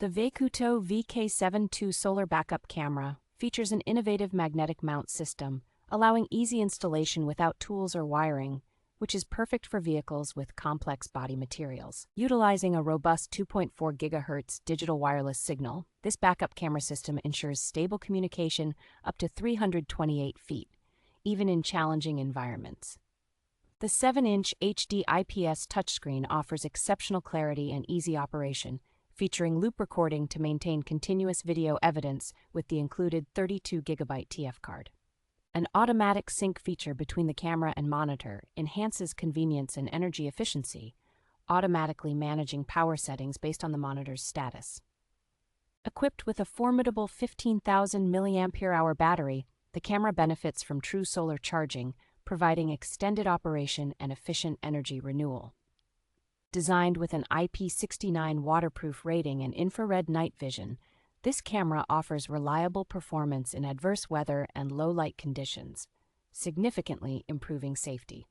The VEKOOTO VK7-2 solar backup camera features an innovative magnetic mount system, allowing easy installation without tools or wiring, which is perfect for vehicles with complex body materials. Utilizing a robust 2.4 gigahertz digital wireless signal, this backup camera system ensures stable communication up to 328 feet, even in challenging environments. The 7-inch HD IPS touchscreen offers exceptional clarity and easy operation, featuring loop recording to maintain continuous video evidence with the included 32 gigabyte TF card. An automatic sync feature between the camera and monitor enhances convenience and energy efficiency, automatically managing power settings based on the monitor's status. Equipped with a formidable 15,000 mAh battery, the camera benefits from true solar charging, providing extended operation and efficient energy renewal. Designed with an IP69 waterproof rating and infrared night vision, this camera offers reliable performance in adverse weather and low light conditions, significantly improving safety.